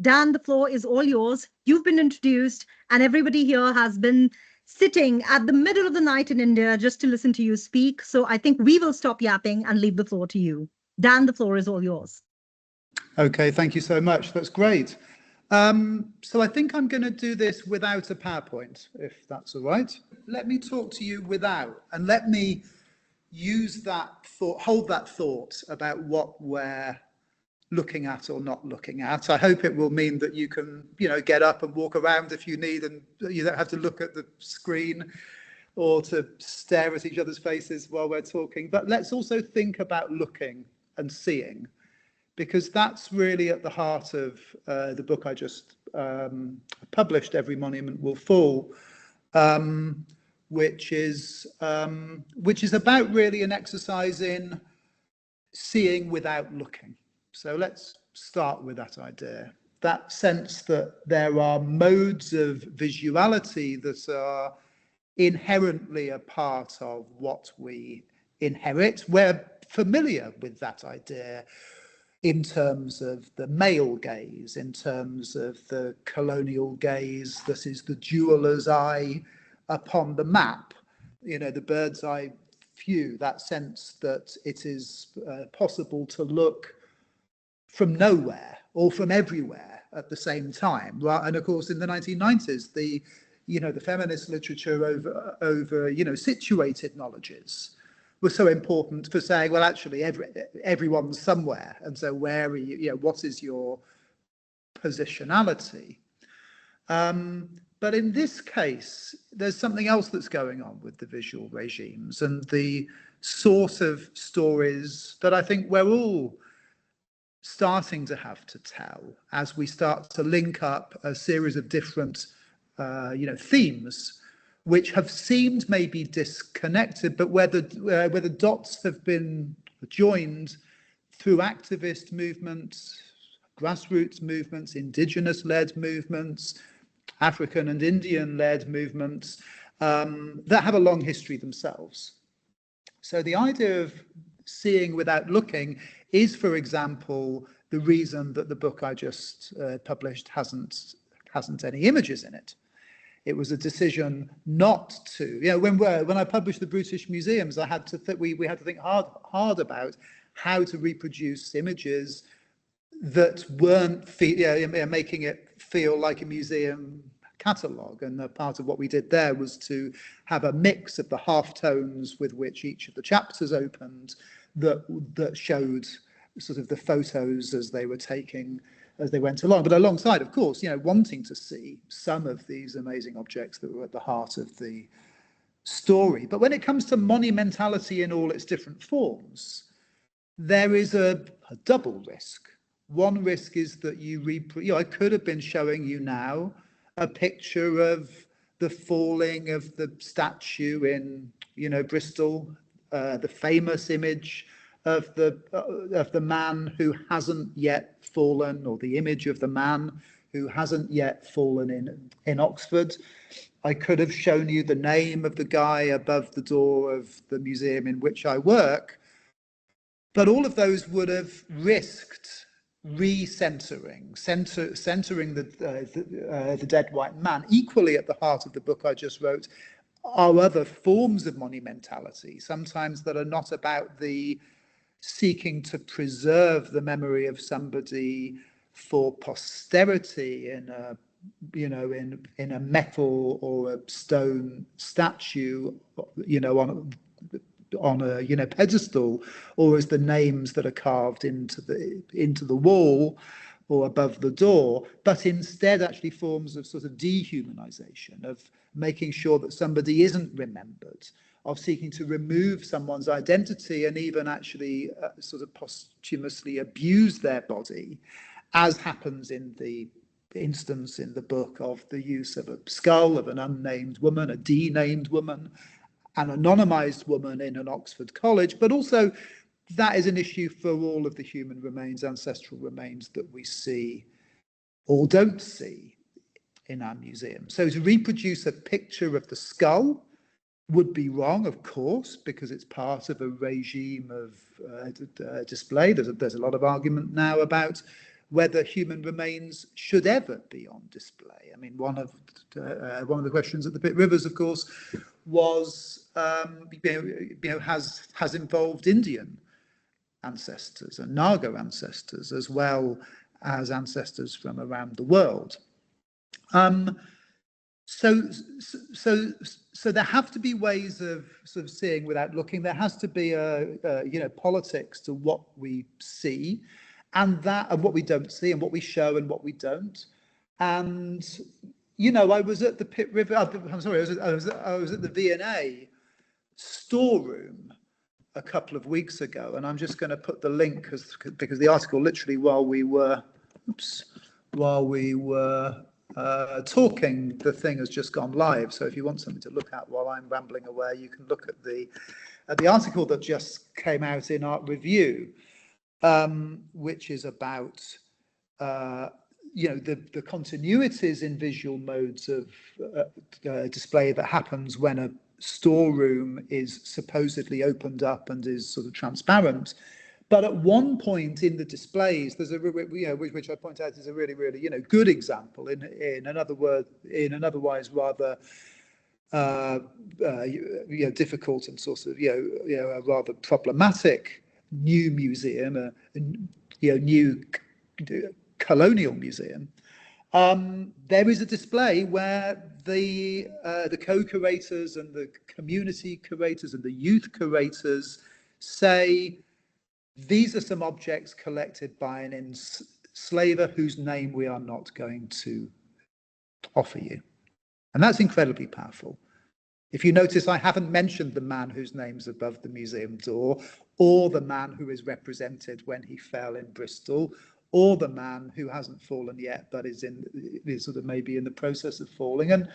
Dan, the floor is all yours. You've been introduced, and everybody here has been sitting at the middle of the night in India just to listen to you speak. So I think we will stop yapping and leave the floor to you. Dan, the floor is all yours. Okay, thank you so much. That's great. So I think I'm going to do this without a PowerPoint, if that's all right. Let me talk to you without, and let me use that thought, hold that thought about what we're looking at or not looking at. I hope it will mean that you can, get up and walk around if you need, and you don't have to look at the screen or to stare at each other's faces while we're talking. But let's also think about looking and seeing, because that's really at the heart of the book I just published, Every Monument Will Fall, which is about really an exercise in seeing without looking. So let's start with that idea, that sense that there are modes of visuality that are inherently a part of what we inherit. We're familiar with that idea in terms of the male gaze, in terms of the colonial gaze that is the jeweler's eye upon the map, the bird's eye view, that sense that it is possible to look from nowhere or from everywhere at the same time. And of course, in the 1990s, the feminist literature over situated knowledges was so important for saying, well, actually, everyone's somewhere, and so where are you? What is your positionality? But in this case, there's something else that's going on with the visual regimes and the sort of stories that I think we're all starting to have to tell as we start to link up a series of different, themes which have seemed maybe disconnected, but where the dots have been joined through activist movements, grassroots movements, indigenous-led movements, African and Indian-led movements that have a long history themselves. So the idea of seeing without looking is, for example, the reason that the book I just published hasn't any images in it. It was a decision not to. When I published the British Museums, we had to think hard about how to reproduce images that weren't making it feel like a museum catalogue. And part of what we did there was to have a mix of the halftones with which each of the chapters opened that showed sort of the photos as they were taking as they went along, but alongside, of course, wanting to see some of these amazing objects that were at the heart of the story. But when it comes to monumentality in all its different forms, there is a double risk. One risk is that I could have been showing you now a picture of the falling of the statue in, Bristol, the famous image of the man who hasn't yet fallen, or the image of the man who hasn't yet fallen in Oxford. I could have shown you the name of the guy above the door of the museum in which I work, but all of those would have risked centering the dead white man. Equally at the heart of the book I just wrote are other forms of monumentality, sometimes that are not about the seeking to preserve the memory of somebody for posterity in a metal or a stone statue, on a pedestal, or as the names that are carved into the wall or above the door, but instead actually forms of sort of dehumanization, of making sure that somebody isn't remembered, of seeking to remove someone's identity and even actually sort of posthumously abuse their body, as happens in the instance in the book of the use of a skull of an unnamed woman, a denamed woman, an anonymized woman in an Oxford college. But also that is an issue for all of the human remains, ancestral remains that we see or don't see in our museum. So to reproduce a picture of the skull would be wrong, of course, because it's part of a regime of display. There's a lot of argument now about whether human remains should ever be on display. I mean, one of the questions at the Pitt Rivers, of course, was has involved Indian ancestors and Naga ancestors, as well as ancestors from around the world. So there have to be ways of sort of seeing without looking. There has to be politics to what we see, and what we don't see, and what we show and what we don't. And I was at the Pitt River. I'm sorry, I was at the V&A storeroom a couple of weeks ago, and I'm just going to put the link because the article literally while we were talking, the thing has just gone live. So if you want something to look at while I'm rambling away, you can look at the article that just came out in Art Review, which is about the continuities in visual modes of display that happens when a storeroom is supposedly opened up and is sort of transparent. But at one point in the displays, there's which I point out is a really, really, good example in an otherwise rather difficult and sort of a rather problematic new museum, new colonial museum. There is a display where the co-curators and the community curators and the youth curators say, these are some objects collected by an enslaver whose name we are not going to offer you. And that's incredibly powerful. If you notice, I haven't mentioned the man whose name's above the museum door, or the man who is represented when he fell in Bristol, or the man who hasn't fallen yet, but is sort of maybe in the process of falling. And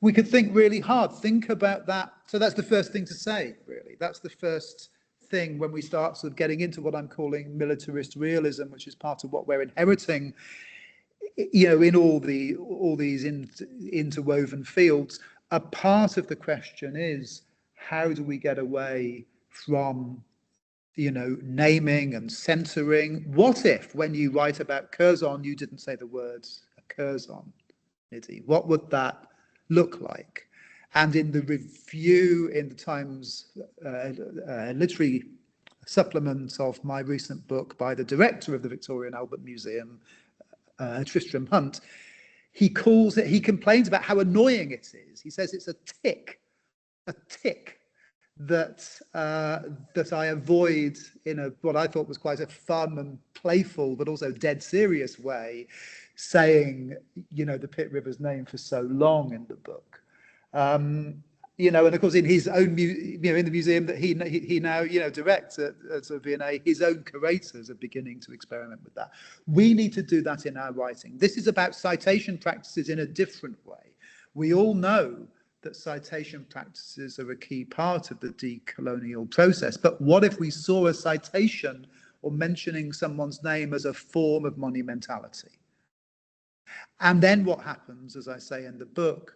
we could think really hard, think about that. So that's the first thing to say, really. That's the first thing when we start sort of getting into what I'm calling militarist realism, which is part of what we're inheriting, in all these interwoven fields. A part of the question is, how do we get away from naming and censoring? What if, when you write about Curzon, you didn't say the words Curzon, Nidhi? What would that look like? And in the review in the Times literary supplement of my recent book by the director of the Victoria and Albert Museum, Tristram Hunt, he complains about how annoying it is. He says it's a tick that I avoid in what I thought was quite a fun and playful, but also dead serious way, saying, the Pitt River's name for so long in the book. And of course, in his own, in the museum that he now, directs at V&A, his own curators are beginning to experiment with that. We need to do that in our writing. This is about citation practices in a different way. We all know that citation practices are a key part of the decolonial process. But what if we saw a citation or mentioning someone's name as a form of monumentality? And then what happens, as I say in the book,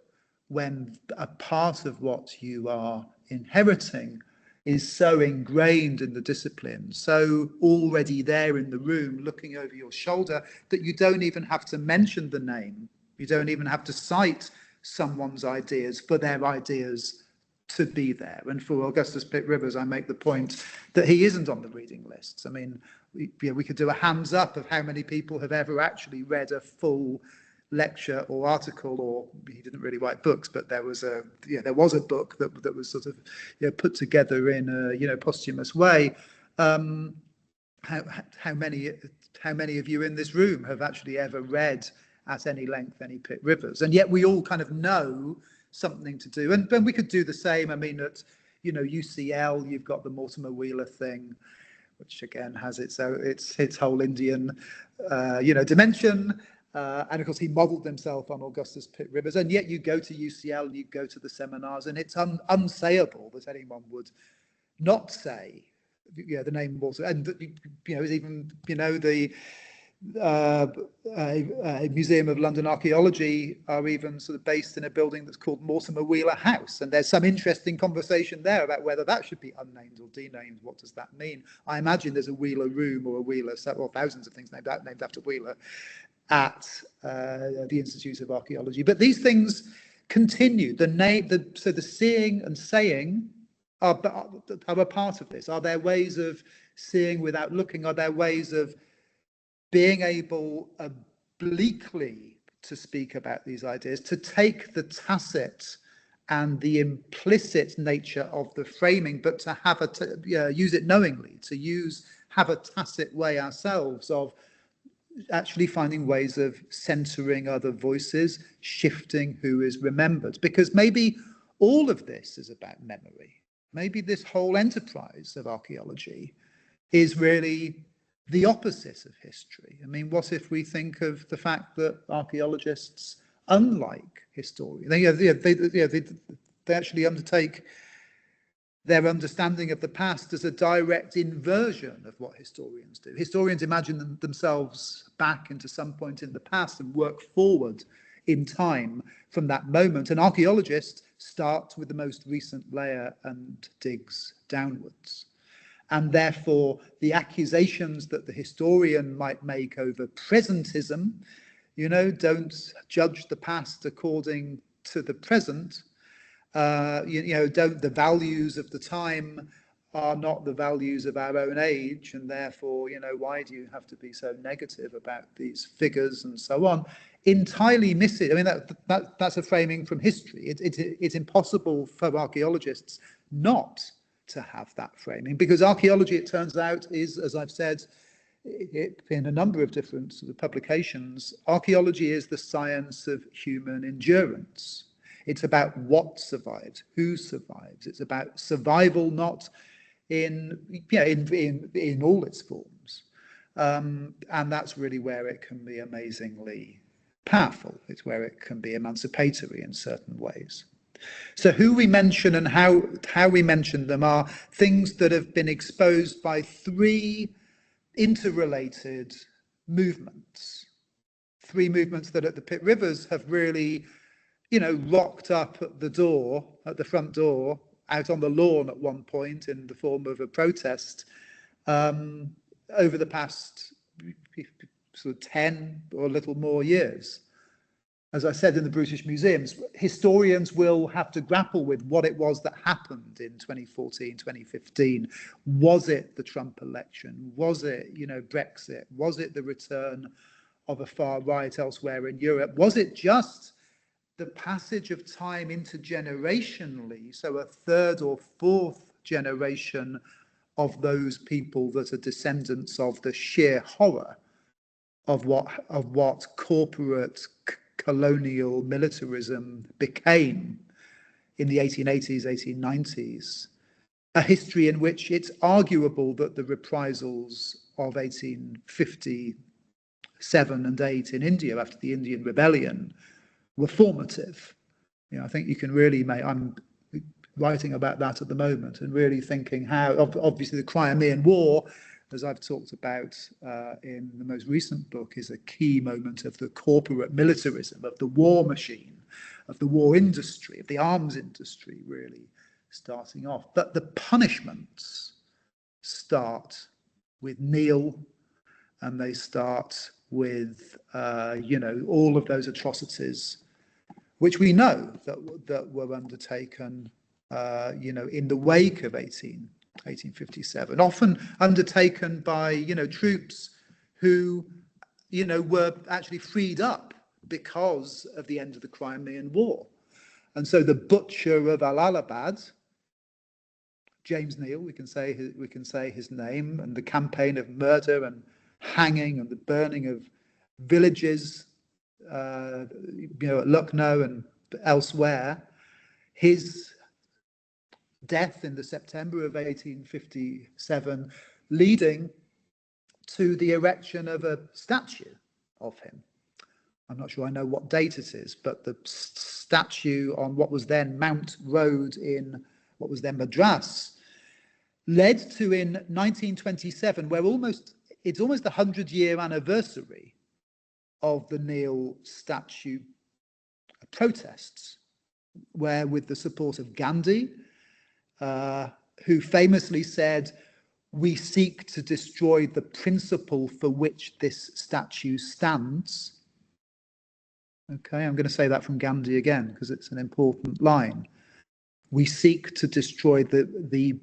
when a part of what you are inheriting is so ingrained in the discipline, so already there in the room, looking over your shoulder, that you don't even have to mention the name. You don't even have to cite someone's ideas for their ideas to be there. And for Augustus Pitt Rivers, I make the point that he isn't on the reading lists. I mean, we could do a hands up of how many people have ever actually read a full lecture or article, or he didn't really write books, but there was a book that was sort of put together in a posthumous way. How many of you in this room have actually ever read at any length any Pitt Rivers? And yet we all kind of know something to do, and we could do the same. I mean, at UCL, you've got the Mortimer Wheeler thing, which again has its whole Indian dimension. And of course, he modelled himself on Augustus Pitt Rivers. And yet you go to UCL and you go to the seminars, and it's unsayable that anyone would not say the name Mortimer. And even a Museum of London Archaeology are even sort of based in a building that's called Mortimer Wheeler House. And there's some interesting conversation there about whether that should be unnamed or denamed. What does that mean? I imagine there's a Wheeler room or a Wheeler, or thousands of things named after Wheeler at the Institute of Archaeology. But these things continue. So the seeing and saying are a part of this. Are there ways of seeing without looking? Are there ways of being able obliquely to speak about these ideas, to take the tacit and the implicit nature of the framing, but to have use it knowingly, to have a tacit way ourselves of actually finding ways of centering other voices, shifting who is remembered? Because maybe all of this is about memory. Maybe this whole enterprise of archaeology is really the opposite of history. I mean, what if we think of the fact that archaeologists, unlike historians, they actually undertake their understanding of the past as a direct inversion of what historians do. Historians imagine themselves back into some point in the past and work forward in time from that moment. An archaeologist starts with the most recent layer and digs downwards. And therefore, the accusations that the historian might make over presentism, don't judge the past according to the present, the values of the time are not the values of our own age, and therefore, why do you have to be so negative about these figures and so on? Entirely miss it. I mean, that's a framing from history. It's impossible for archaeologists not to have that framing, because archaeology, it turns out, is, as I've said in a number of different sort of publications, archaeology is the science of human endurance. It's about what survives, who survives. It's about survival, not in all its forms. And that's really where it can be amazingly powerful. It's where it can be emancipatory in certain ways. So who we mention and how we mention them are things that have been exposed by three interrelated movements. Three movements that at the Pitt Rivers have really, rocked up at the front door, out on the lawn at one point in the form of a protest over the past sort of 10 or a little more years. As I said in the British Museums, historians will have to grapple with what it was that happened in 2014, 2015. Was it the Trump election? Was it, Brexit? Was it the return of a far right elsewhere in Europe? Was it just the passage of time intergenerationally, so a third or fourth generation of those people that are descendants of the sheer horror of what corporate colonial militarism became in the 1880s, 1890s, a history in which it's arguable that the reprisals of 1857 and 8 in India after the Indian Rebellion were formative. I think you can really I'm writing about that at the moment and really thinking how, obviously, the Crimean War, as I've talked about in the most recent book, is a key moment of the corporate militarism, of the war machine, of the war industry, of the arms industry really starting off. But the punishments start with Neil, and they start with, all of those atrocities, which we know that were undertaken, in the wake of 1857, often undertaken by, troops who, were actually freed up because of the end of the Crimean War. And so the butcher of Allahabad, James Neal, we can say his name, and the campaign of murder and hanging and the burning of villages, at Lucknow and elsewhere, his death in the September of 1857, leading to the erection of a statue of him. I'm not sure I know what date it is, but the statue on what was then Mount Road in what was then Madras led to, in 1927, where almost it's almost the 100-year anniversary of the Neil statue protests, where with the support of Gandhi, who famously said, "We seek to destroy the principle for which this statue stands." Okay, I'm going to say that from Gandhi again, because it's an important line. We seek to destroy the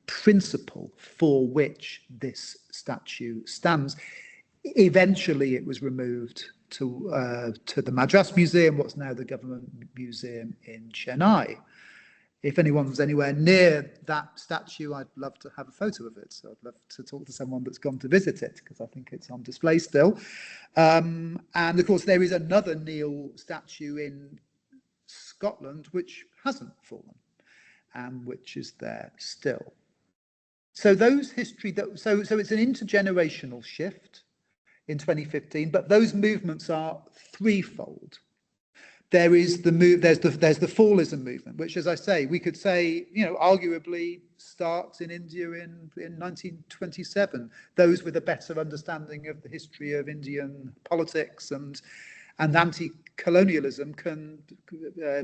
principle for which this statue stands. Eventually, it was removed to the Madras Museum, what's now the Government Museum in Chennai. If anyone's anywhere near that statue, I'd love to have a photo of it. So I'd love to talk to someone that's gone to visit it, because I think it's on display still. And of course, there is another Neil statue in Scotland which hasn't fallen, and which is there still. So those history, so it's an intergenerational shift in 2015, but those movements are threefold. There is the there's the fallism movement, which, as I say, we could say, arguably starts in India in 1927. Those with a better understanding of the history of Indian politics and anti-colonialism can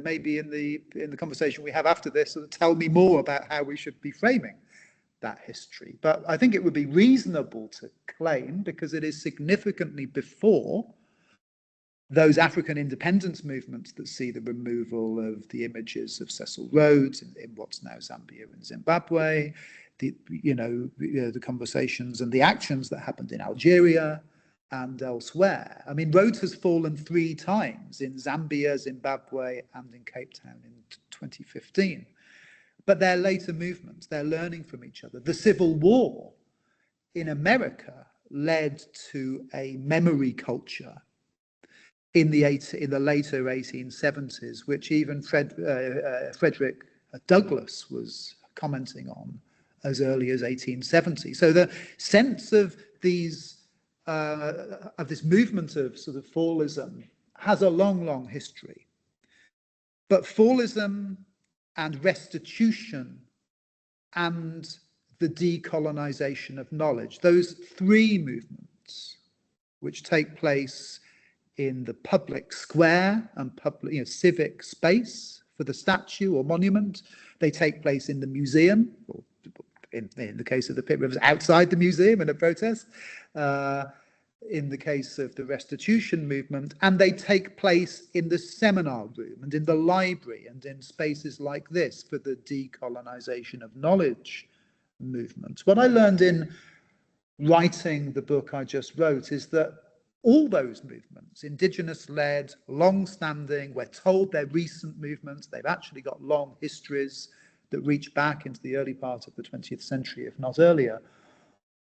maybe in the conversation we have after this sort of tell me more about how we should be framing that history. But I think it would be reasonable to claim, because it is significantly before those African independence movements that see the removal of the images of Cecil Rhodes in what's now Zambia and Zimbabwe, the conversations and the actions that happened in Algeria and elsewhere. I mean, Rhodes has fallen 3 times in Zambia, Zimbabwe, and in Cape Town in 2015. But they're later movements, they're learning from each other. The Civil War in America led to a memory culture in the later 1870s, which even Frederick Douglass was commenting on as early as 1870. So the sense of this movement of sort of fallism has a long history. But fallism and restitution and the decolonization of knowledge, those 3 movements which take place in the public square and public, civic space for the statue or monument, they take place in the museum, or in the case of the Pit Rivers, outside the museum in a protest, in the case of the restitution movement, and they take place in the seminar room and in the library and in spaces like this for the decolonization of knowledge movement. What I learned in writing the book I just wrote is that all those movements, indigenous-led, long-standing, we're told they're recent movements, they've actually got long histories that reach back into the early part of the 20th century, if not earlier.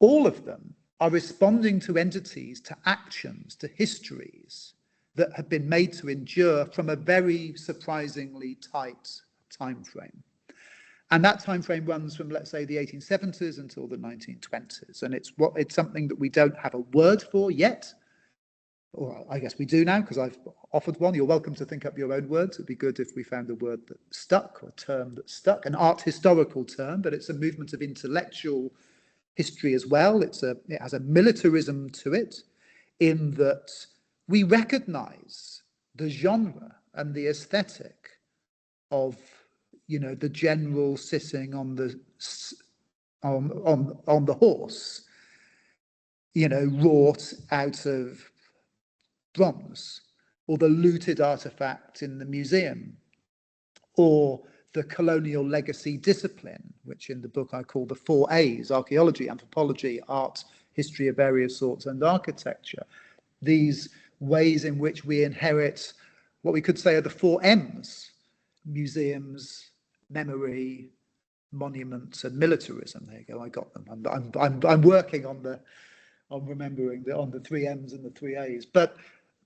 All of them are responding to entities, to actions, to histories that have been made to endure from a very surprisingly tight time frame. And that time frame runs from, let's say, the 1870s until the 1920s. And it's something that we don't have a word for yet. Or I guess we do now, because I've offered one. You're welcome to think up your own words. It'd be good if we found a word that stuck, or a term that stuck, an art historical term, but it's a movement of intellectual history as well. It has a militarism to it, in that we recognize the genre and the aesthetic of, the general sitting on the horse, wrought out of bronze, or the looted artifact in the museum, or the colonial legacy discipline, which in the book I call the 4 A's: archaeology, anthropology, art, history of various sorts, and architecture. These ways in which we inherit what we could say are the 4 M's: museums, memory, monuments, and militarism. There you go, I got them. I'm working on remembering on the 3 M's and the 3 A's. But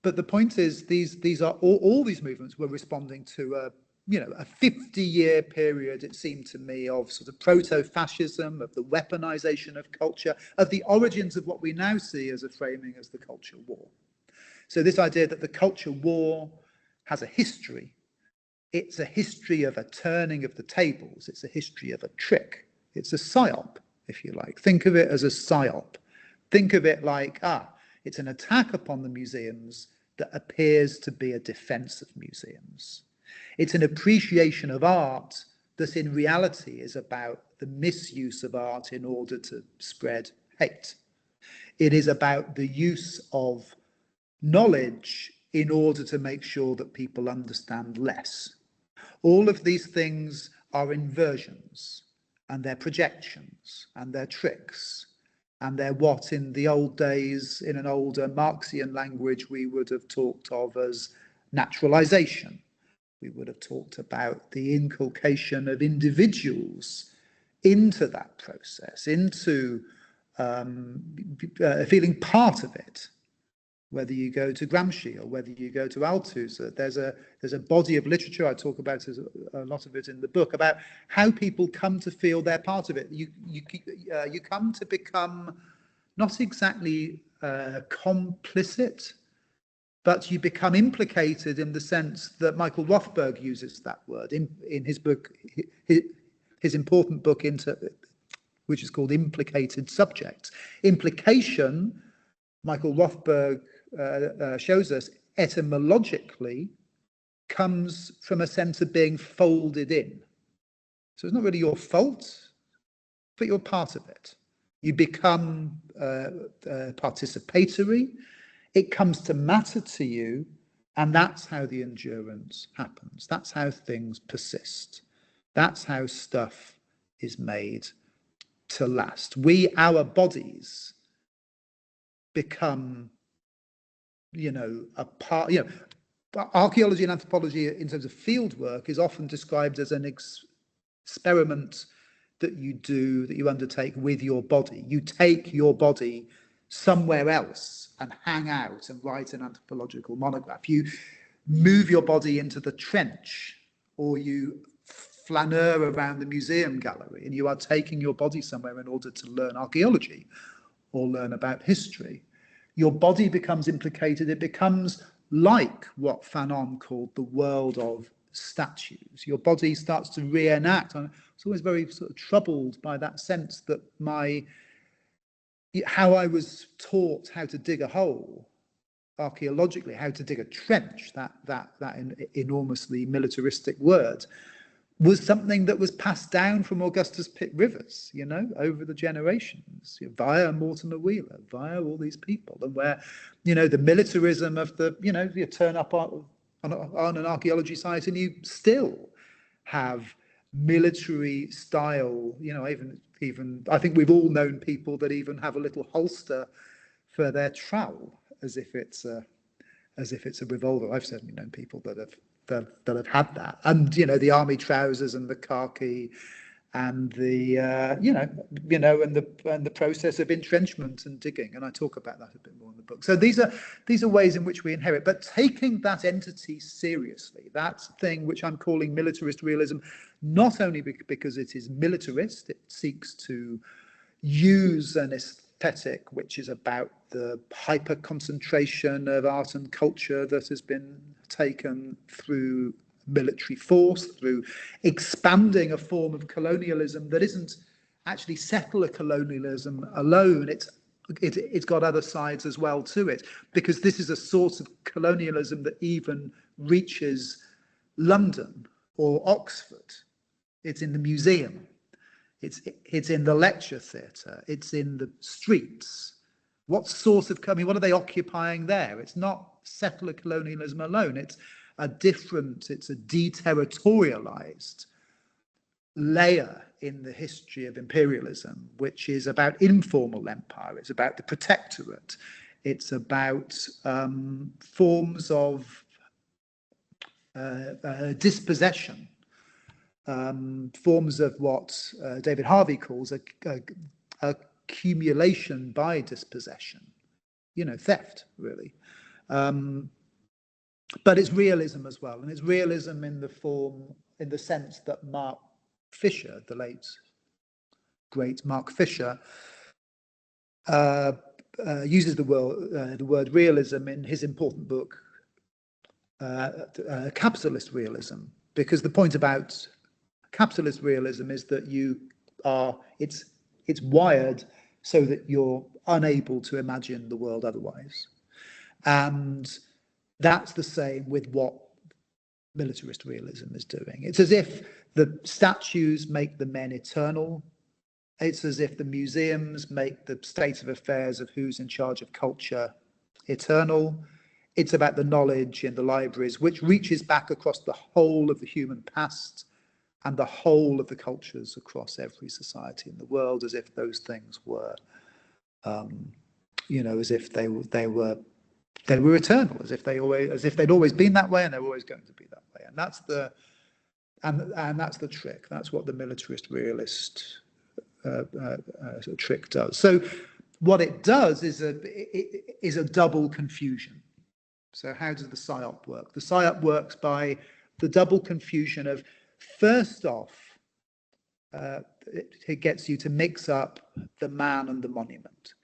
the point is, these are all these movements were responding to a 50-year period, it seemed to me, of sort of proto-fascism, of the weaponization of culture, of the origins of what we now see as a framing as the culture war. So this idea that the culture war has a history. It's a history of a turning of the tables. It's a history of a trick. It's a psyop, if you like. Think of it as a psyop Think of it like, it's an attack upon the museums that appears to be a defense of museums. It's an appreciation of art that in reality is about the misuse of art in order to spread hate. It is about the use of knowledge in order to make sure that people understand less. All of these things are inversions, and they're projections, and they're tricks, and they're what in the old days, in an older Marxian language, we would have talked of as naturalization. We would have talked about the inculcation of individuals into that process, into feeling part of it. Whether you go to Gramsci or whether you go to Althusser, there's a body of literature, I talk about a lot of it in the book, about how people come to feel they're part of it. You come to become not exactly complicit, but you become implicated in the sense that Michael Rothberg uses that word in his book, his important book, which is called Implicated Subjects. Implication, Michael Rothberg shows us, etymologically comes from a sense of being folded in. So it's not really your fault, but you're part of it. You become participatory. It comes to matter to you, and that's how the endurance happens. That's how things persist. That's how stuff is made to last. Our bodies become, a part, archaeology and anthropology in terms of field work is often described as an experiment that you undertake with your body. You take your body somewhere else and hang out and write an anthropological monograph. You move your body into the trench, or you flaneur around the museum gallery, and you are taking your body somewhere in order to learn archaeology or learn about history. Your body becomes implicated. It becomes like what Fanon called the world of statues. Your body starts to reenact. I was always very sort of troubled by that sense that how I was taught how to dig a hole archaeologically, how to dig a trench, that enormously militaristic word, was something that was passed down from Augustus Pitt Rivers, over the generations, via Mortimer Wheeler, via all these people, and where, the militarism of you turn up on an archaeology site and you still have military style, even I think we've all known people that even have a little holster for their trowel as if it's a revolver. I've certainly known people that have had that, and the army trousers and the khaki, and the and the process of entrenchment and digging, and I talk about that a bit more in the book. So these are ways in which we inherit, but taking that entity seriously, that thing which I'm calling militarist realism, not only because it is militarist, it seeks to use an aesthetic which is about the hyper concentration of art and culture that has been taken through military force, through expanding a form of colonialism that isn't actually settler colonialism alone. It's got other sides as well to it, because this is a sort of colonialism that even reaches London or Oxford. It's in the museum. It's in the lecture theatre. It's in the streets. What sort of what are they occupying there? It's not settler colonialism alone. It's a deterritorialized layer in the history of imperialism, which is about informal empire. It's about the protectorate. It's about forms of dispossession, forms of what David Harvey calls accumulation by dispossession, theft, really. But it's realism as well, and it's realism in the sense that Mark Fisher, the late great Mark Fisher, uses the word realism in his important book, Capitalist Realism, because the point about capitalist realism is that it's wired so that you're unable to imagine the world otherwise. And that's the same with what militarist realism is doing. It's as if the statues make the men eternal. It's as if the museums make the state of affairs of who's in charge of culture eternal. It's about the knowledge in the libraries, which reaches back across the whole of the human past and the whole of the cultures across every society in the world, as if those things were, as if they were eternal, as if they'd always been that way and they're always going to be that way. And that's the trick. That's what the militarist realist trick does. So what it does is a double confusion. So how does the PSYOP work? The PSYOP works by the double confusion of, first off, it gets you to mix up the man and the monument.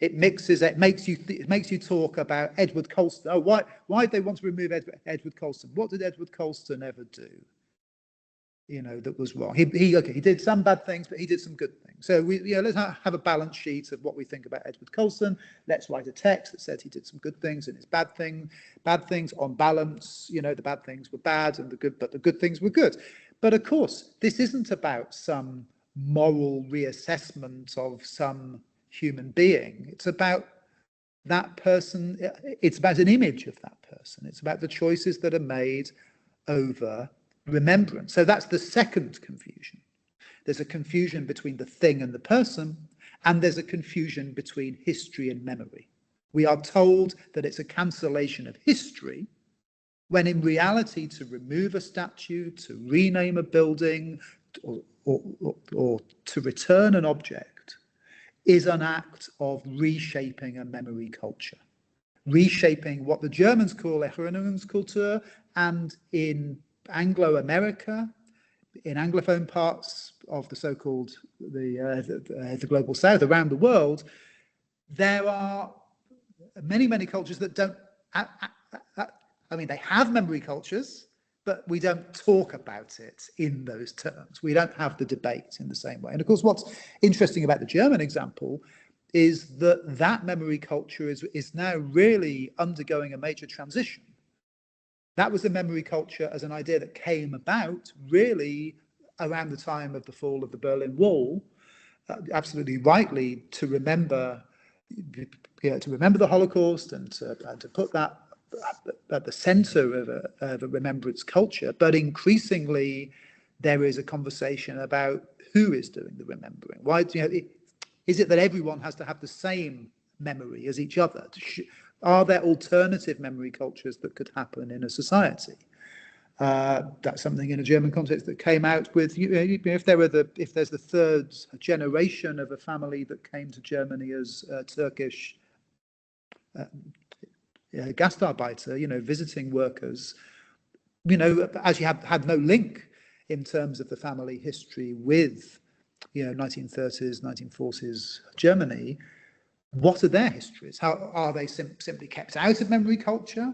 It makes you talk about Edward Colston. Oh, why did they want to remove Edward Colston? What did Edward Colston ever do? That was wrong. He did some bad things, but he did some good things. So let's have a balance sheet of what we think about Edward Colston. Let's write a text that says he did some good things and his bad things on balance. The bad things were bad and but the good things were good. But of course, this isn't about some moral reassessment of some human being. It's about that person. It's about an image of that person. It's about the choices that are made over remembrance. So that's the second confusion. There's a confusion between the thing and the person, and there's a confusion between history and memory. We are told that it's a cancellation of history, when in reality, to remove a statue, to rename a building, or to return an object is an act of reshaping a memory culture, reshaping what the Germans call Erinnerungskultur, and in Anglo-America, in Anglophone parts of the so-called the global south, around the world, there are many cultures that don't. They have memory cultures, but we don't talk about it in those terms. We don't have the debate in the same way. And of course, what's interesting about the German example is that memory culture is now really undergoing a major transition. That was the memory culture as an idea that came about really around the time of the fall of the Berlin Wall, absolutely rightly, to remember the Holocaust and to put that at the center of a remembrance culture. But increasingly, there is a conversation about who is doing the remembering. Why is it that everyone has to have the same memory as each other? Are there alternative memory cultures that could happen in a society? That's something in a German context that came out with, if there's the third generation of a family that came to Germany as Turkish Gastarbeiter, visiting workers, actually had no link in terms of the family history with, 1930s, 1940s Germany. What are their histories? How are they simply kept out of memory culture?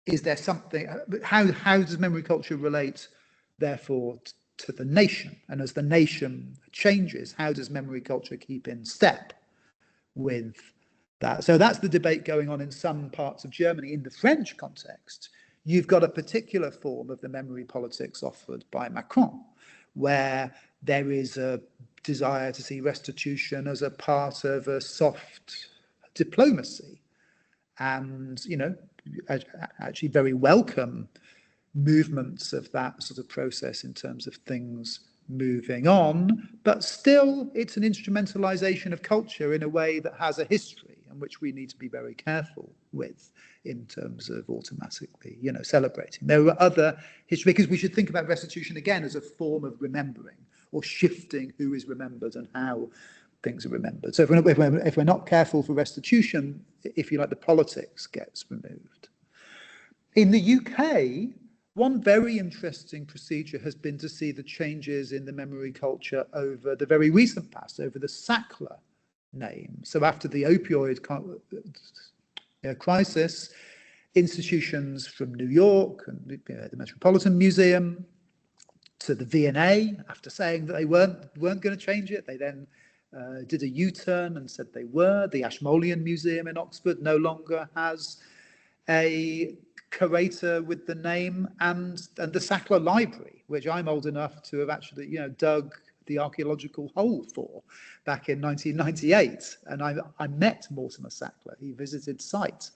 Is there something? How does memory culture relate, therefore, to the nation? And as the nation changes, how does memory culture keep in step with that? So that's the debate going on in some parts of Germany. In the French context, you've got a particular form of the memory politics offered by Macron, where there is a desire to see restitution as a part of a soft diplomacy, and actually very welcome movements of that sort of process in terms of things moving on. But still, it's an instrumentalization of culture in a way that has a history, and which we need to be very careful with in terms of automatically celebrating. There are other history, because we should think about restitution again as a form of remembering, or shifting who is remembered and how things are remembered. So if we're not careful for restitution, if you like, the politics gets removed. In the UK, one very interesting procedure has been to see the changes in the memory culture over the very recent past, over the Sackler name. So after the opioid crisis, institutions from New York and the Metropolitan Museum to the V&A, after saying that they weren't going to change it, they then did a U-turn and said they were. The Ashmolean Museum in Oxford no longer has a curator with the name, and the Sackler Library, which I'm old enough to have actually, dug the archaeological hole for back in 1998. And I met Mortimer Sackler. He visited site.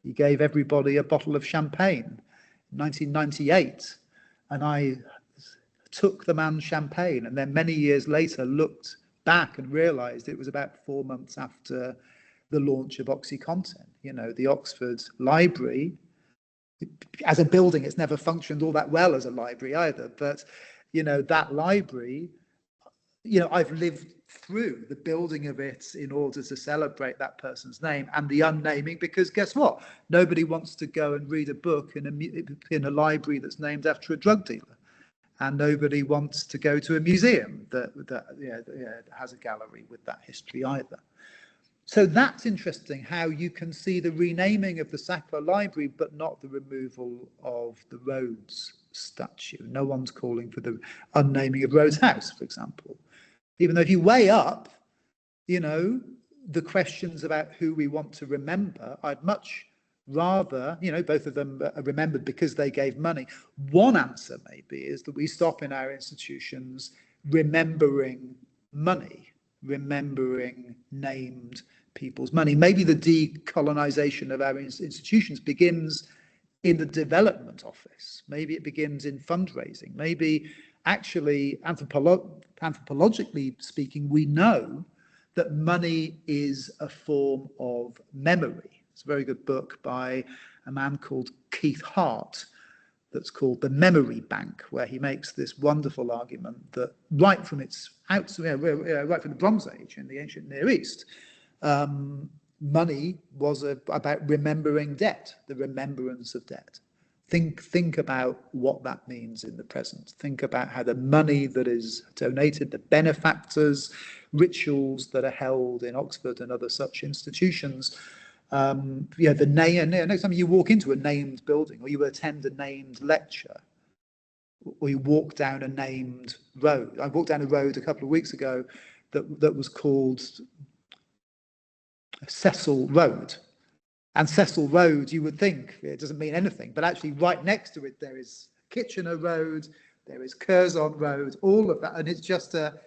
He gave everybody a bottle of champagne in 1998. And I took the man's champagne, and then many years later looked back and realized it was about 4 months after the launch of OxyContin. The Oxford Library, as a building, it's never functioned all that well as a library either. But, that library, I've lived through the building of it in order to celebrate that person's name, and the unnaming, because guess what? Nobody wants to go and read a book in a library that's named after a drug dealer. And nobody wants to go to a museum that has a gallery with that history either. So that's interesting, how you can see the renaming of the Sackler Library, but not the removal of the Rhodes statue. No one's calling for the unnaming of Rhodes House, for example. Even though if you weigh up, the questions about who we want to remember, I'd much rather, both of them are remembered because they gave money. One answer maybe is that we stop in our institutions remembering money, remembering named people's money. Maybe the decolonization of our institutions begins in the development office. Maybe it begins in fundraising. Maybe actually, anthropologically speaking, we know that money is a form of memory. It's a very good book by a man called Keith Hart that's called The Memory Bank, where he makes this wonderful argument that right from the Bronze Age in the ancient Near East, money was about remembering debt, the remembrance of debt. Think about what that means in the present. Think about how the money that is donated, the benefactors, rituals that are held in Oxford and other such institutions. The name. Next time you walk into a named building, or you attend a named lecture, or you walk down a named road. I walked down a road a couple of weeks ago that was called Cecil Road. And Cecil Road, you would think it doesn't mean anything, but actually right next to it there is Kitchener Road, there is Curzon Road, all of that, and it's just a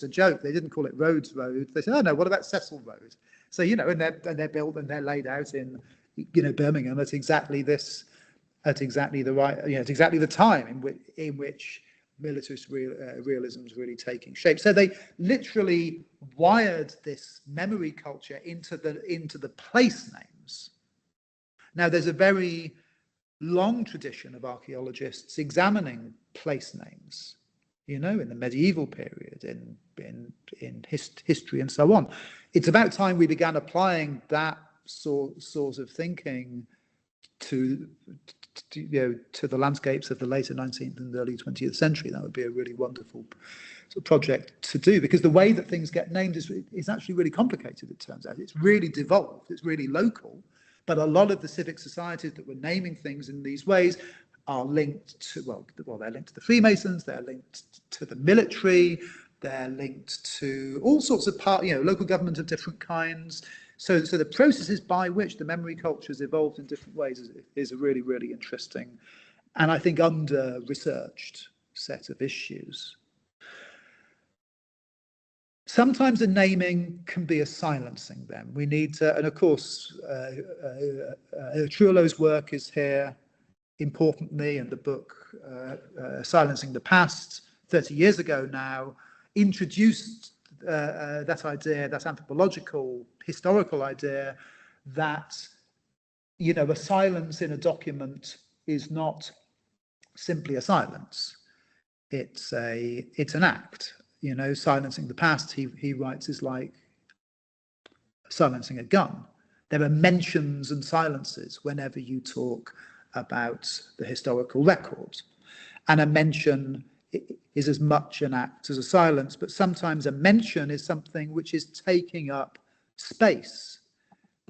joke. They didn't call it Rhodes Road. They said, oh no, what about Cecil Road? So and they're built and they're laid out in Birmingham at exactly the time in which militarist realism is really taking shape. So they literally wired this memory culture into the place names. Now, there's a very long tradition of archaeologists examining place names, in the medieval period, in history and so on. It's about time we began applying that sort of thinking to the landscapes of the later 19th and early 20th century. That would be a really wonderful sort of project to do, because the way that things get named is actually really complicated, it turns out. It's really devolved, it's really local, but a lot of the civic societies that were naming things in these ways are linked to, they're linked to the Freemasons, they're linked to the military, they're linked to all sorts of local government of different kinds. So the processes by which the memory culture has evolved in different ways is a really, really interesting and I think under-researched set of issues. Sometimes a naming can be a silencing them. We need to, and of course, Trullo's work is here importantly, and the book Silencing the Past, 30 years ago now, introduced that idea, that anthropological, historical idea that, a silence in a document is not simply a silence. It's an act. Silencing the past, he writes, is like silencing a gun. There are mentions and silences whenever you talk about the historical record. And a mention is as much an act as a silence, but sometimes a mention is something which is taking up space.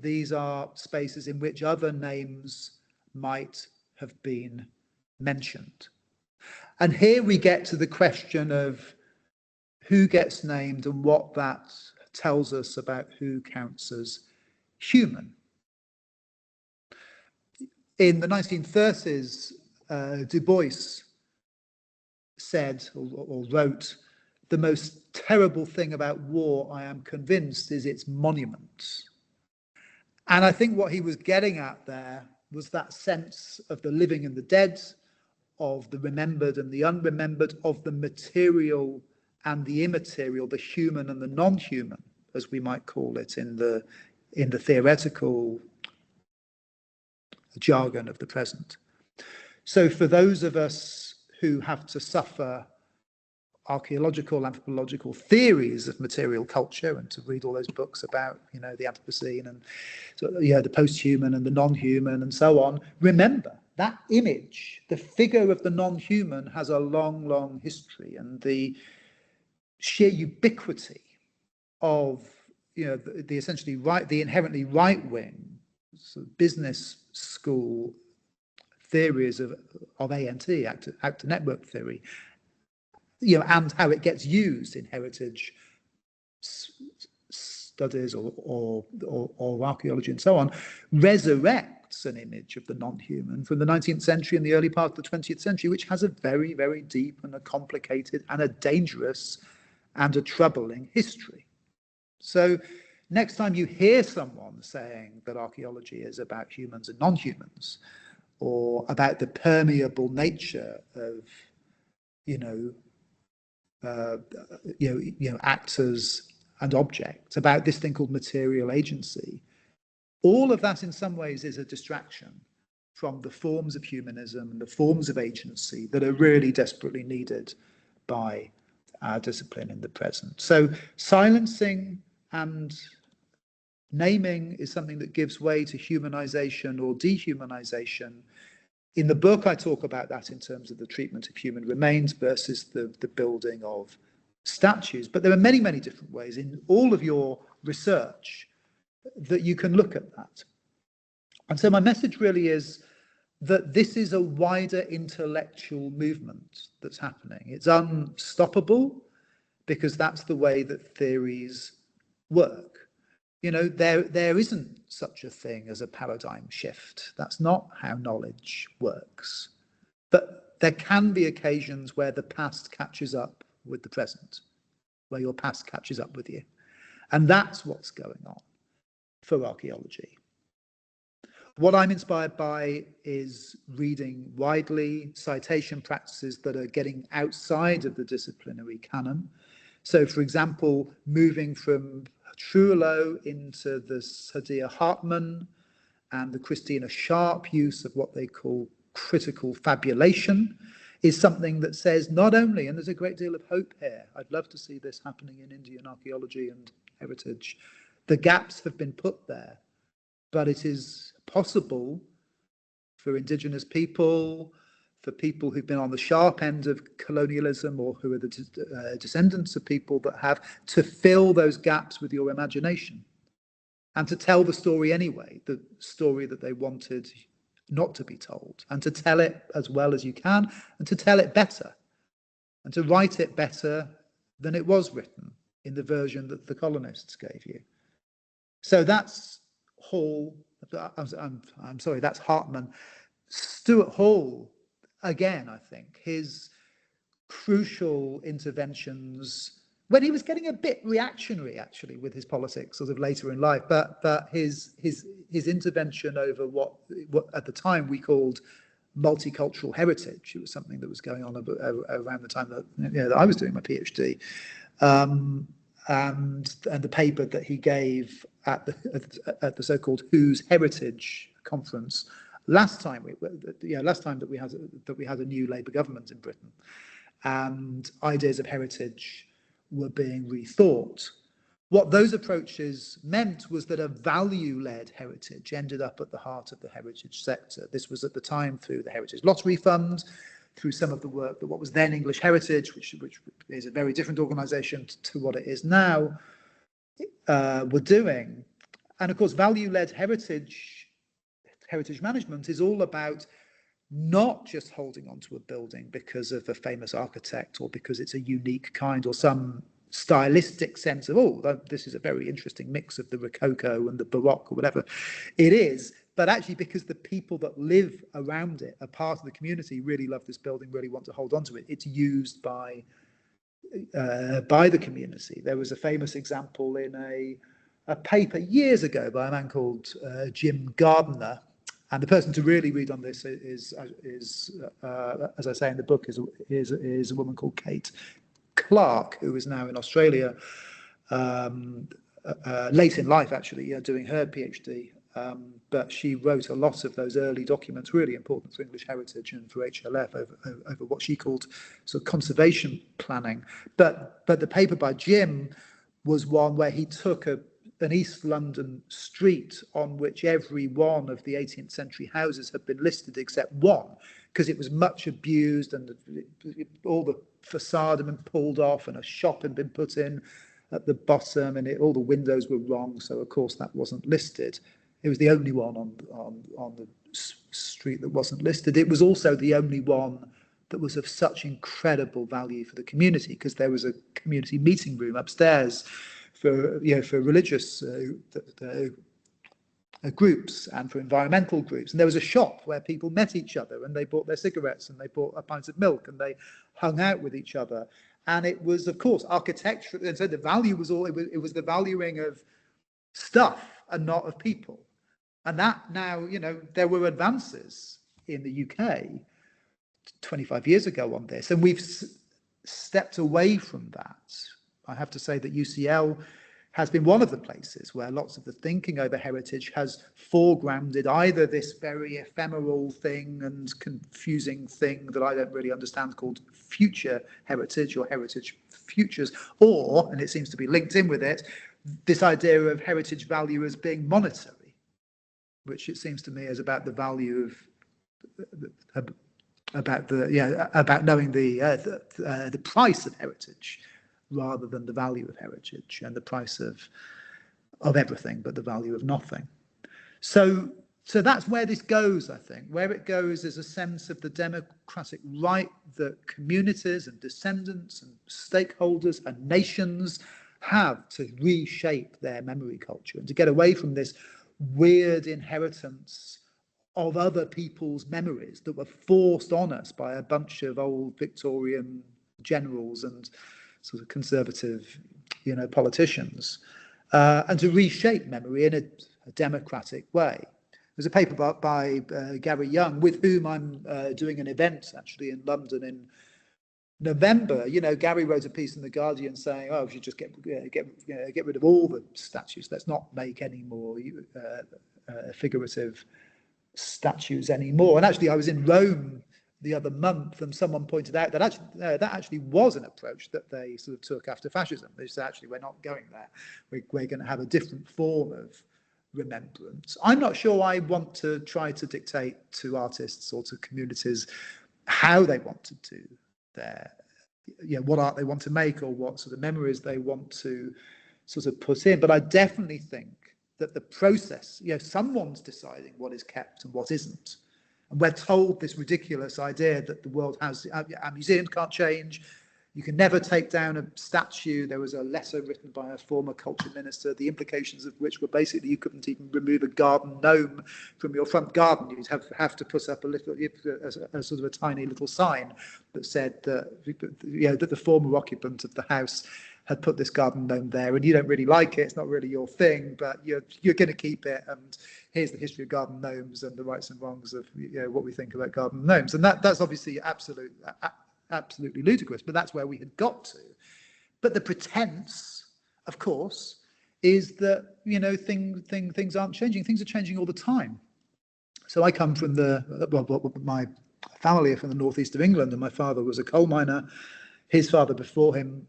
These are spaces in which other names might have been mentioned. And here we get to the question of who gets named and what that tells us about who counts as human. In the 1930s, Du Bois said or wrote, "The most terrible thing about war, I am convinced, is its monuments." And I think what he was getting at there was that sense of the living and the dead, of the remembered and the unremembered, of the material and the immaterial, the human and the non-human, as we might call it in the theoretical jargon of the present. So for those of us who have to suffer archaeological, anthropological theories of material culture, and to read all those books about, the Anthropocene and the post-human and the non-human and so on, remember that image, the figure of the non-human, has a long, long history, and the sheer ubiquity of the essentially the inherently right-wing sort of business school theories of ANT, actor network theory, and how it gets used in heritage studies or archaeology and so on, resurrects an image of the non-human from the 19th century and the early part of the 20th century, which has a very, very deep and a complicated and a dangerous and a troubling history. So next time you hear someone saying that archaeology is about humans and non-humans, or about the permeable nature of actors and objects, about this thing called material agency, all of that in some ways is a distraction from the forms of humanism and the forms of agency that are really desperately needed by our discipline in the present. So silencing and naming is something that gives way to humanization or dehumanization. In the book, I talk about that in terms of the treatment of human remains versus the building of statues. But there are many, many different ways in all of your research that you can look at that. And so my message really is that this is a wider intellectual movement that's happening. It's unstoppable because that's the way that theories work. There isn't such a thing as a paradigm shift. That's not how knowledge works. But there can be occasions where the past catches up with the present, where your past catches up with you. And that's what's going on for archaeology. What I'm inspired by is reading widely citation practices that are getting outside of the disciplinary canon. So, for example, moving from Trullo into the Saidiya Hartman and the Christina Sharp use of what they call critical fabulation is something that says not only, and there's a great deal of hope here, I'd love to see this happening in Indian archaeology and heritage, the gaps have been put there, but it is possible for indigenous people, for people who've been on the sharp end of colonialism or who are the descendants of people that have, to fill those gaps with your imagination and to tell the story anyway, the story that they wanted not to be told, and to tell it as well as you can, and to tell it better, and to write it better than it was written in the version that the colonists gave you. So that's Hall, I'm sorry, that's Hartman. Stuart Hall, again, I think, his crucial interventions, when he was getting a bit reactionary, actually, with his politics sort of later in life, but his intervention over what at the time we called multicultural heritage, it was something that was going on around the time that I was doing my PhD, and the paper that he gave at the so-called Whose Heritage Conference last time that we had a new Labour government in Britain, and ideas of heritage were being rethought. What those approaches meant was that a value-led heritage ended up at the heart of the heritage sector. This was at the time through the Heritage Lottery Fund, through some of the work that what was then English Heritage, which is a very different organisation to what it is now, were doing. And of course, value-led heritage management is all about not just holding onto a building because of a famous architect or because it's a unique kind or some stylistic sense of, oh, this is a very interesting mix of the Rococo and the Baroque or whatever it is, but actually because the people that live around it are part of the community, really love this building, really want to hold on to it. It's used by the community. There was a famous example in a paper years ago by a man called Jim Gardner, and the person to really read on this is as I say in the book, is a woman called Kate Clark, who is now in Australia, late in life actually, doing her PhD. But she wrote a lot of those early documents, really important for English heritage and for HLF over what she called sort of conservation planning. But the paper by Jim was one where he took an East London street on which every one of the 18th century houses had been listed except one, because it was much abused and all the facade had been pulled off and a shop had been put in at the bottom and all the windows were wrong. So of course that wasn't listed. It was the only one on the street that wasn't listed. It was also the only one that was of such incredible value for the community, because there was a community meeting room upstairs for religious groups and for environmental groups, and there was a shop where people met each other and they bought their cigarettes and they bought a pint of milk and they hung out with each other. And it was, of course, architecture, and so the value was it was the valuing of stuff and not of people. And that now, there were advances in the UK 25 years ago on this, and we've stepped away from that. I have to say that UCL has been one of the places where lots of the thinking over heritage has foregrounded either this very ephemeral thing and confusing thing that I don't really understand called future heritage or heritage futures, or, and it seems to be linked in with it, this idea of heritage value as being monetary, which it seems to me is about the value of about knowing the price of heritage rather than the value of heritage, and the price of everything but the value of nothing. So that's where this goes, I think. Where it goes is a sense of the democratic right that communities and descendants and stakeholders and nations have to reshape their memory culture and to get away from this weird inheritance of other people's memories that were forced on us by a bunch of old Victorian generals and sort of conservative, politicians, and to reshape memory in a democratic way. There's a paper by Gary Young, with whom I'm doing an event actually in London in November. Gary wrote a piece in The Guardian saying, we should just get rid of all the statues. Let's not make any more figurative statues anymore. And actually, I was in Rome the other month, and someone pointed out that actually was an approach that they sort of took after fascism. They said, actually, we're not going there. We're going to have a different form of remembrance. I'm not sure I want to try to dictate to artists or to communities how they want to do their, what art they want to make or what sort of memories they want to sort of put in. But I definitely think that the process, someone's deciding what is kept and what isn't. And we're told this ridiculous idea that the world has, our museums can't change, you can never take down a statue. There was a letter written by a former culture minister, the implications of which were basically you couldn't even remove a garden gnome from your front garden. You'd have to put up a sort of a tiny little sign that said that the former occupant of the house had put this garden gnome there, and you don't really like it, it's not really your thing, but you're going to keep it, and here's the history of garden gnomes and the rights and wrongs of what we think about garden gnomes. And that's obviously absolutely ludicrous, but that's where we had got to. But the pretense, of course, is that things aren't changing. Things are changing all the time. So I come from my family are from the northeast of England, and my father was a coal miner. His father before him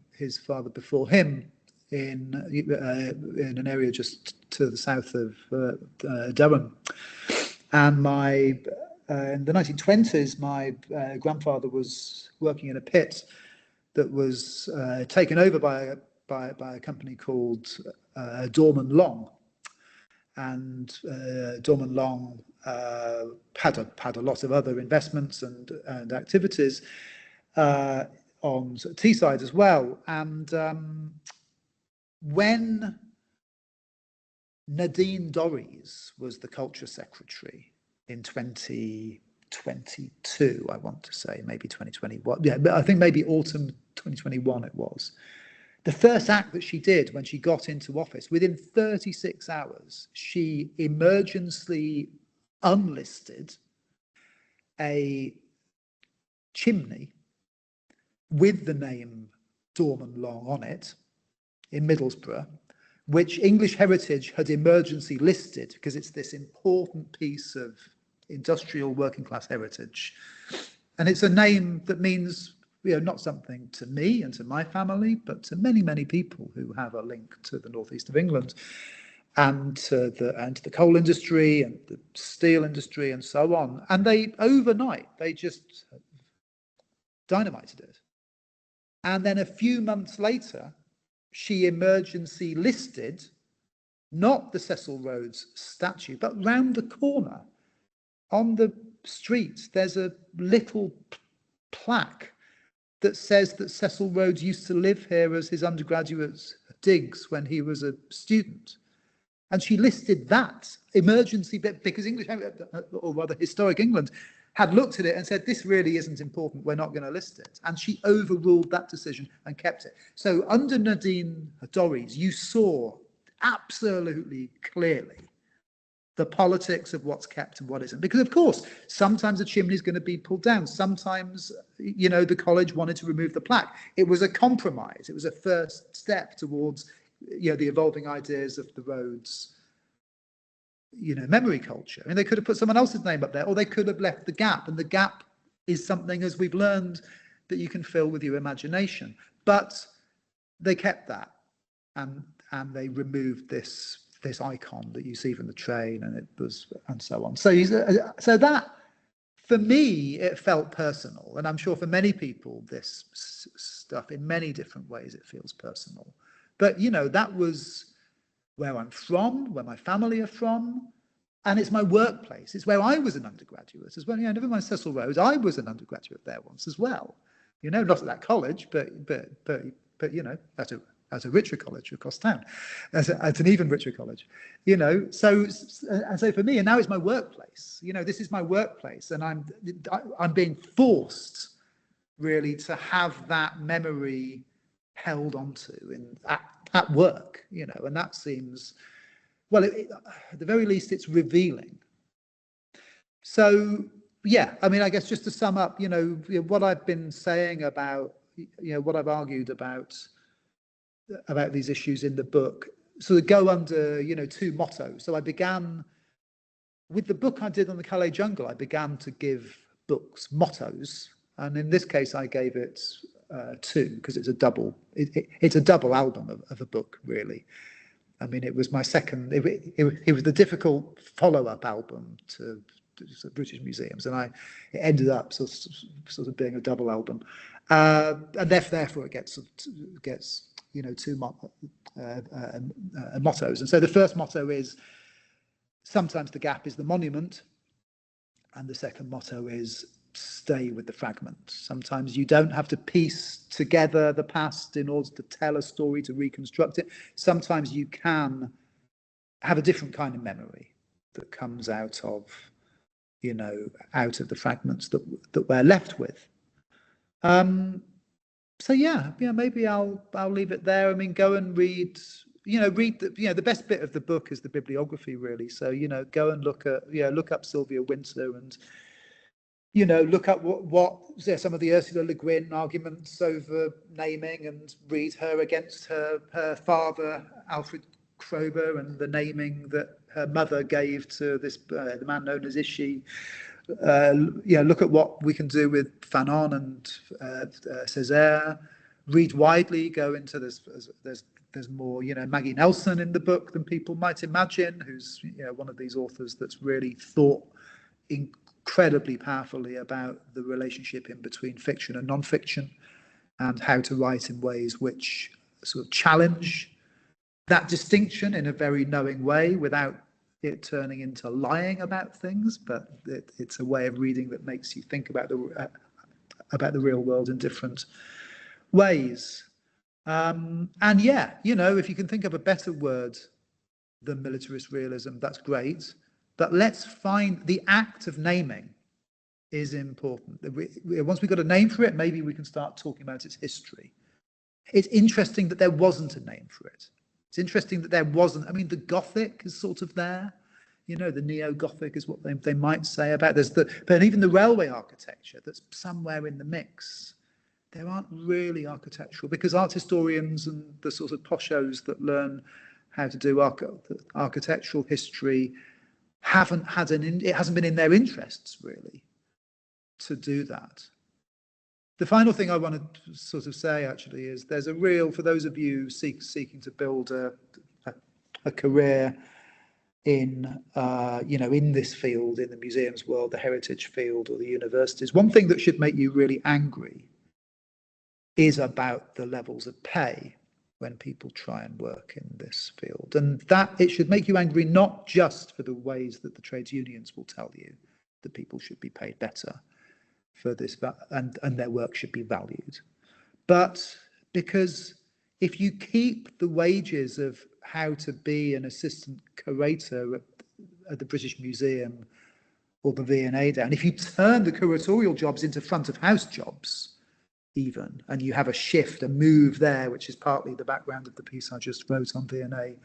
in an area just to the south of Durham. And in the 1920s, my grandfather was working in a pit that was taken over by a company called Dorman Long. And Dorman Long had a lot of other investments and activities. on Teesside as well. And when Nadine Dorries was the culture secretary in 2022, I want to say, maybe 2021. Yeah, but I think maybe autumn 2021 it was. The first act that she did when she got into office, within 36 hours, she emergency unlisted a chimney with the name Dorman Long on it in Middlesbrough, which English Heritage had emergency listed because it's this important piece of industrial working class heritage. And it's a name that means, you know, not something to me and to my family, but to many, many people who have a link to the northeast of England and to the coal industry and the steel industry and so on. And they, overnight, they just dynamited it. And then a few months later, she emergency listed not the Cecil Rhodes statue, but round the corner on the street, there's a little plaque that says that Cecil Rhodes used to live here as his undergraduate digs when he was a student. And she listed that emergency bit because English, or rather historic England, had looked at it and said, this really isn't important, we're not going to list it. And she overruled that decision and kept it. So under Nadine Dorries, you saw absolutely clearly the politics of what's kept and what isn't. Because, of course, sometimes a chimney is going to be pulled down. Sometimes, you know, the college wanted to remove the plaque. It was a compromise. It was a first step towards, you know, the evolving ideas of the Rhodes, you know, memory culture. I mean, they could have put someone else's name up there, or they could have left the gap. And the gap is something, as we've learned, that you can fill with your imagination. But they kept that, and they removed this icon that you see from the train, and it was, and so on. So that, for me, it felt personal, and I'm sure for many people, this stuff in many different ways, it feels personal. But you know, that was where I'm from, where my family are from, and it's my workplace. It's where I was an undergraduate as well. You know, never mind Cecil Rhodes, I was an undergraduate there once as well. You know, not at that college, but you know, at a richer college across town, at an even richer college, you know. So for me, and now it's my workplace. You know, this is my workplace, and I'm being forced really to have that memory held onto at work, you know, and that seems, well, at the very least, it's revealing. So yeah, I mean, I guess just to sum up, you know, what I've been saying about, you know, what I've argued about these issues in the book sort of go under, you know, two mottos. So I began with the book I did on the Calais jungle. I began to give books mottos, and in this case I gave it two, because it's a double. It's a double album of a book, really. I mean, it was my second. It was the difficult follow-up album to British museums, and it ended up sort of being a double album, and therefore it gets you know, two mottos. And so the first motto is, sometimes the gap is the monument, and the second motto is, stay with the fragment. Sometimes you don't have to piece together the past in order to tell a story, to reconstruct it. Sometimes you can have a different kind of memory that comes out of, you know, out of the fragments that we're left with. So yeah, maybe I'll leave it there. I mean, go and read. The best bit of the book is the bibliography, really. So, you know, go and look up Sylvia Wynter, and, you know, look up what some of the Ursula Le Guin arguments over naming, and read her against her father, Alfred Kroeber, and the naming that her mother gave to this the man known as Ishi. Look at what we can do with Fanon and Césaire. Read widely. Go into this. There's more, you know, Maggie Nelson in the book than people might imagine, who's, you know, one of these authors that's really thought incredibly powerfully about the relationship in between fiction and non-fiction, and how to write in ways which sort of challenge that distinction in a very knowing way without it turning into lying about things. But it's a way of reading that makes you think about the real world in different ways. And yeah, you know, if you can think of a better word than militarist realism, that's great. But let's find the act of naming is important. Once we've got a name for it, maybe we can start talking about its history. It's interesting that there wasn't a name for it. It's interesting that there wasn't. I mean, the Gothic is sort of there. You know, the neo-Gothic is what they might say about. But even the railway architecture that's somewhere in the mix. There aren't really architectural, because art historians and the sort of poshos that learn how to do architectural history it hasn't been in their interests really to do that. The final thing I want to sort of say actually is there's a real, for those of you seeking to build a career in in this field, in the museums world, the heritage field, or the universities, one thing that should make you really angry is about the levels of pay when people try and work in this field. And that it should make you angry, not just for the ways that the trades unions will tell you that people should be paid better for this, and their work should be valued, but because if you keep the wages of how to be an assistant curator at the British Museum or the V&A down, if you turn the curatorial jobs into front of house jobs, even, and you have a shift, a move there, which is partly the background of the piece I just wrote on V&A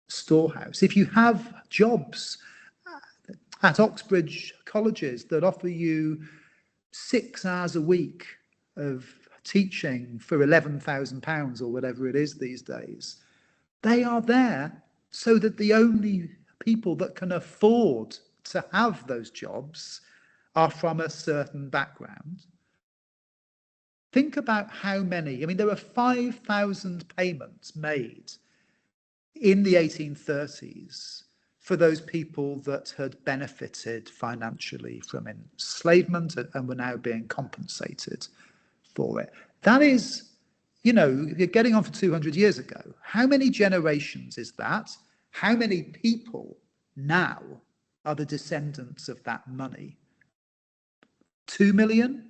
Storehouse. If you have jobs at Oxbridge colleges that offer you 6 hours a week of teaching for £11,000 or whatever it is these days, they are there so that the only people that can afford to have those jobs are from a certain background. Think about how many, I mean, there were 5,000 payments made in the 1830s for those people that had benefited financially from enslavement and were now being compensated for it. That is, you know, you're getting on for 200 years ago. How many generations is that? How many people now are the descendants of that money? 2 million?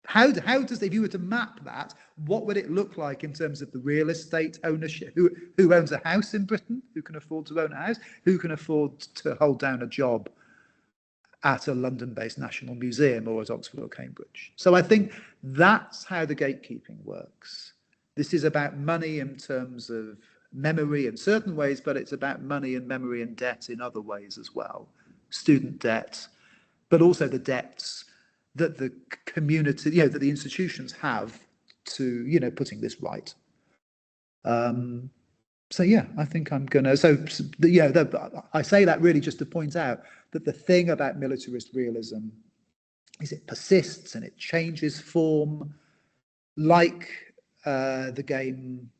How does, if you were to map that, what would it look like in terms of the real estate ownership? Who owns a house in Britain? Who can afford to own a house? Who can afford to hold down a job at a London-based National Museum or at Oxford or Cambridge? So I think that's how the gatekeeping works. This is about money in terms of memory in certain ways, but it's about money and memory and debt in other ways as well. Student debt, but also the debts that the community, that the institutions have to, putting this right. So yeah, I think I'm gonna. I say that really just to point out that the thing about militarist realism is it persists and it changes form, like the game.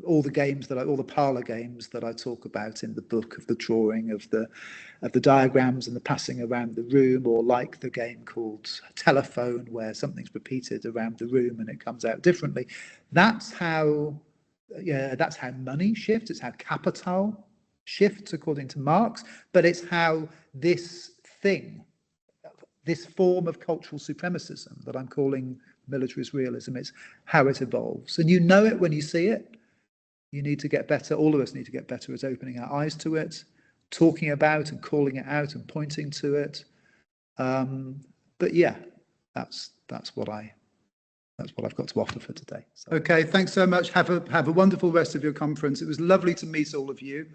All the parlor games that I talk about in the book, of the drawing of the diagrams and the passing around the room, or like the game called Telephone, where something's repeated around the room and it comes out differently. That's how money shifts. It's how capital shifts, according to Marx. But it's how this form of cultural supremacism that I'm calling militarist realism, it's how it evolves, and you know it when you see it. You need to get better. All of us need to get better at opening our eyes to it, talking about and calling it out and pointing to it. But yeah, that's what I've got to offer for today. So. Okay, thanks so much. Have a wonderful rest of your conference. It was lovely to meet all of you.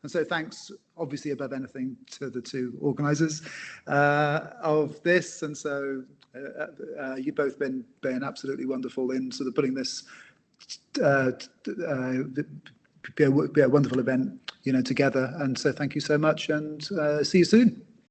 So thanks, obviously above anything, to the two organisers of this. And so you've both been absolutely wonderful in sort of putting this be a wonderful event, together. And so thank you so much, and see you soon.